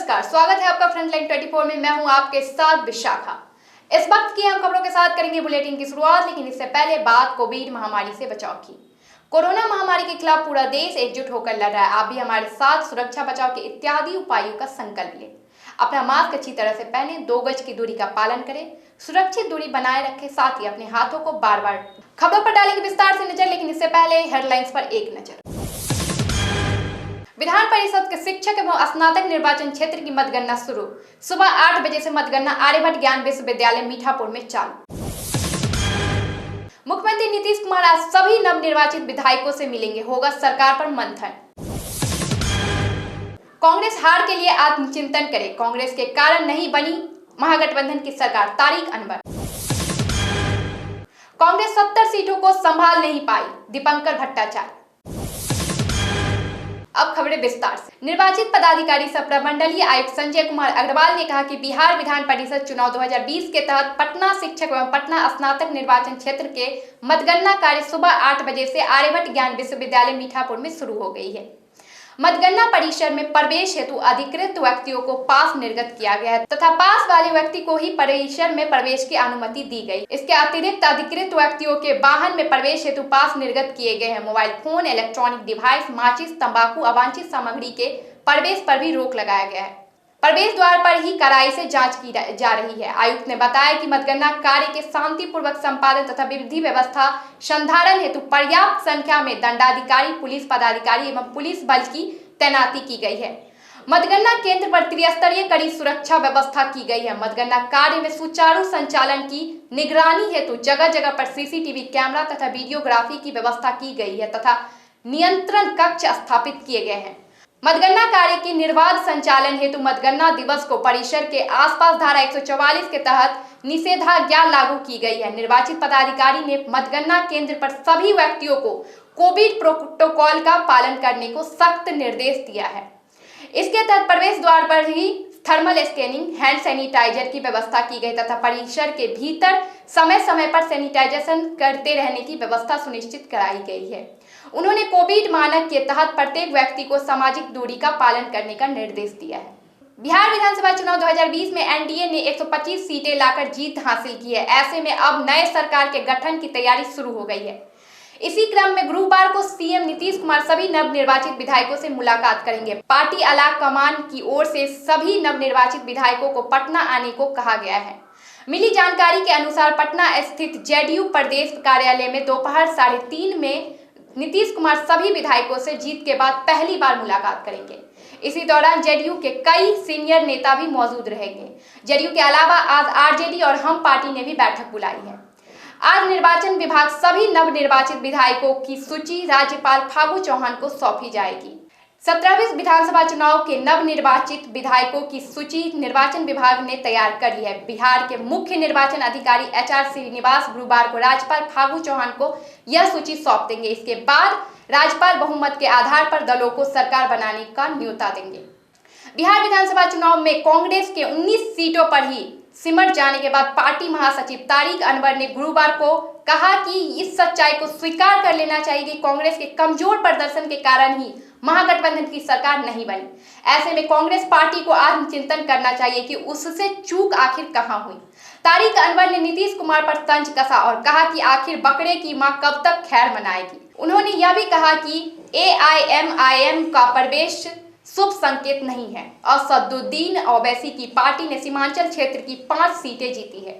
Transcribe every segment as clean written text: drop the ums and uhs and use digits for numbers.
नमस्कार, स्वागत है आपका फ्रंटलाइन 24 में। मैं हूं आपके साथ विशाखा। इस वक्त की हम खबरों के साथ करेंगे बुलेटिन की शुरुआत, लेकिन इससे पहले बात कोविड महामारी से बचाव की। कोरोना महामारी के खिलाफ पूरा देश एकजुट होकर लड़ रहा है। आप भी हमारे साथ सुरक्षा बचाव के इत्यादि उपायों का संकल्प लें। अपना मास्क अच्छी तरह से पहने, 2 गज की दूरी का पालन करें, सुरक्षित दूरी बनाए रखें, साथ ही अपने हाथों को बार बार। खबरों पर डालेंगे विस्तार से नजर, लेकिन इससे पहले हेडलाइंस पर एक नजर। विधान परिषद के शिक्षक एवं स्नातक निर्वाचन क्षेत्र की मतगणना शुरू। सुबह 8 बजे से मतगणना आर्यभट्ट ज्ञान विश्वविद्यालय मीठापुर में चालू। मुख्यमंत्री नीतीश कुमार आज सभी नवनिर्वाचित विधायकों से मिलेंगे, होगा सरकार पर मंथन। कांग्रेस हार के लिए आत्मचिंतन करे, कांग्रेस के कारण नहीं बनी महागठबंधन की सरकार, तारिक अनवर। कांग्रेस 70 सीटों को संभाल नहीं पाई, दीपंकर भट्टाचार्य। अब खबरें विस्तार से। निर्वाचित पदाधिकारी सह प्रमंडलीय आयुक्त संजय कुमार अग्रवाल ने कहा कि बिहार विधान परिषद चुनाव 2020 के तहत पटना शिक्षक एवं पटना स्नातक निर्वाचन क्षेत्र के मतगणना कार्य सुबह 8 बजे से आर्यभट्ट ज्ञान विश्वविद्यालय मीठापुर में शुरू हो गई है। मतगणना परिसर में प्रवेश हेतु अधिकृत व्यक्तियों को पास निर्गत किया गया है तथा पास वाले व्यक्ति को ही परिसर में प्रवेश की अनुमति दी गई। इसके अतिरिक्त अधिकृत व्यक्तियों के वाहन में प्रवेश हेतु पास निर्गत किए गए हैं। मोबाइल फोन, इलेक्ट्रॉनिक डिवाइस, माचिस, तंबाकू, अवांछित सामग्री के प्रवेश पर भी रोक लगाया गया है। प्रवेश द्वार पर ही कड़ाई से जांच की जा रही है। आयुक्त ने बताया कि मतगणना कार्य के शांतिपूर्वक संपादन तथा विधि व्यवस्था संधारण हेतु पर्याप्त संख्या में दंडाधिकारी, पुलिस पदाधिकारी एवं पुलिस बल की तैनाती की गई है। मतगणना केंद्र पर त्रिस्तरीय कड़ी सुरक्षा व्यवस्था की गई है। मतगणना कार्य में सुचारू संचालन की निगरानी हेतु जगह जगह पर सीसीटीवी कैमरा तथा वीडियोग्राफी की व्यवस्था की गई है तथा नियंत्रण कक्ष स्थापित किए गए हैं। मतगणना कार्य के निर्बाध संचालन हेतु मतगणना दिवस को परिसर के आसपास धारा 144 के तहत निषेधाज्ञा लागू की गई है। निर्वाचित पदाधिकारी ने मतगणना केंद्र पर सभी व्यक्तियों को कोविड प्रोटोकॉल का पालन करने को सख्त निर्देश दिया है। इसके तहत प्रवेश द्वार पर ही थर्मल स्कैनिंग, हैंड सैनिटाइजर की व्यवस्था की गई तथा परिसर के भीतर समय समय पर सैनिटाइजेशन करते रहने की व्यवस्था सुनिश्चित कराई गई है। उन्होंने कोविड मानक के तहत प्रत्येक व्यक्ति को सामाजिक दूरी का पालन करने का निर्देश दिया है। बिहार विधानसभा चुनाव 2020 में एनडीए ने 125 सीटें लाकर जीत हासिल की है। ऐसे में अब नए सरकार के गठन की तैयारी शुरू हो गई है। इसी क्रम में गुरुवार को सीएम नीतीश कुमार सभी नवनिर्वाचित विधायकों से मुलाकात करेंगे। पार्टी आला कमान की ओर से सभी नवनिर्वाचित विधायकों को पटना आने को कहा गया है। मिली जानकारी के अनुसार पटना स्थित जेडीयू प्रदेश कार्यालय में दोपहर 3:30 में नीतीश कुमार सभी विधायकों से जीत के बाद पहली बार मुलाकात करेंगे। इसी दौरान जेडीयू के कई सीनियर नेता भी मौजूद रहेंगे। जेडीयू के अलावा आज आरजेडी और हम पार्टी ने भी बैठक बुलाई है। आज निर्वाचन विभाग सभी नवनिर्वाचित विधायकों की सूची राज्यपाल फागू चौहान को सौंपी जाएगी। 17वें विधानसभा चुनाव के नवनिर्वाचित विधायकों की सूची निर्वाचन विभाग ने तैयार कर ली है। बिहार के मुख्य निर्वाचन अधिकारी एचआर श्रीनिवास गुरुवार को राज्यपाल फागू चौहान को यह सूची सौंप देंगे। इसके बाद राज्यपाल बहुमत के आधार पर दलों को सरकार बनाने का न्योता देंगे। बिहार विधानसभा चुनाव में कांग्रेस के 19 सीटों पर ही सिमट जाने के बाद पार्टी महासचिव तारिक अनवर ने गुरुवार को कहा कि इस सच्चाई को स्वीकार कर लेना चाहिए कि कांग्रेस के कमजोर प्रदर्शन के कारण ही महागठबंधन की सरकार नहीं बनी। ऐसे में कांग्रेस पार्टी को आत्मचिंतन करना चाहिए कि उससे चूक आखिर कहां हुई। तारिक अनवर ने नीतीश कुमार पर तंज कसा और कहा कि आखिर बकरे की मां कब तक खैर मनाएगी। उन्होंने यह भी कहा कि एआईएमआईएम का प्रवेश शुभ संकेत नहीं है। असदुद्दीन ओवैसी की पार्टी ने सीमांचल क्षेत्र की 5 सीटें जीती है।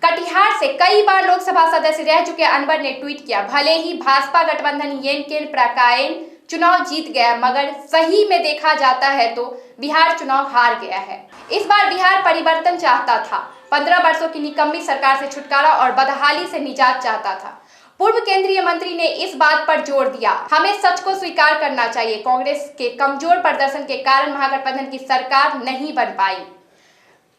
कटिहार से कई बार लोकसभा सदस्य रह चुके अनवर ने ट्वीट किया, भले ही भाजपा गठबंधन येनकेन प्रकायन चुनाव जीत गया, मगर सही में देखा जाता है तो बिहार चुनाव हार गया है। इस बार बिहार परिवर्तन चाहता था, 15 वर्षों की निकम्मी सरकार से छुटकारा और बदहाली से निजात चाहता था। पूर्व केंद्रीय मंत्री ने इस बात पर जोर दिया, हमें सच को स्वीकार करना चाहिए। कांग्रेस के कमजोर प्रदर्शन के कारण महागठबंधन की सरकार नहीं बन पाई।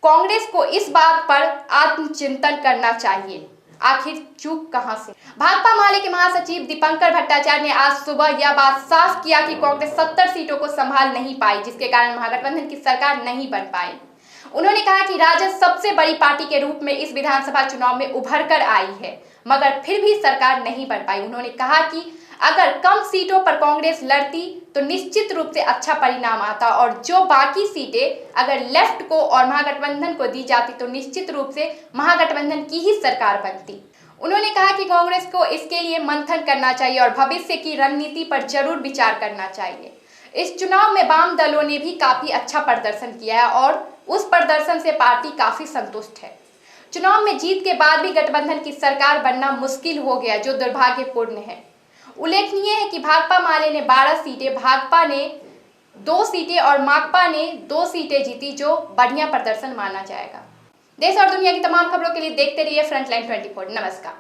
कांग्रेस को इस बात पर आत्मचिंतन करना चाहिए, आखिर चूक कहां से। भाकपा माले के महासचिव दीपंकर भट्टाचार्य ने आज सुबह यह बात साफ किया कि कांग्रेस 70 सीटों को संभाल नहीं पाई, जिसके कारण महागठबंधन की सरकार नहीं बन पाई। उन्होंने कहा कि राजद सबसे बड़ी पार्टी के रूप में इस विधानसभा चुनाव में उभर कर आई है, मगर फिर भी सरकार नहीं बन पाई। उन्होंने कहा कि अगर कम सीटों पर कांग्रेस लड़ती तो निश्चित रूप से अच्छा परिणाम आता और जो बाकी सीटें अगर लेफ्ट को और महागठबंधन को दी जाती तो निश्चित रूप से महागठबंधन की ही सरकार बनती। उन्होंने कहा कि कांग्रेस को इसके लिए मंथन करना चाहिए और भविष्य की रणनीति पर जरूर विचार करना चाहिए। इस चुनाव में वाम दलों ने भी काफी अच्छा प्रदर्शन किया है और उस प्रदर्शन से पार्टी काफी संतुष्ट है। चुनाव में जीत के बाद भी गठबंधन की सरकार बनना मुश्किल हो गया, जो दुर्भाग्यपूर्ण है। उल्लेखनीय है कि भाकपा माले ने 12 सीटें, भाकपा ने 2 सीटें और माकपा ने 2 सीटें जीती, जो बढ़िया प्रदर्शन माना जाएगा। देश और दुनिया की तमाम खबरों के लिए देखते रहिए फ्रंटलाइन 24। नमस्कार।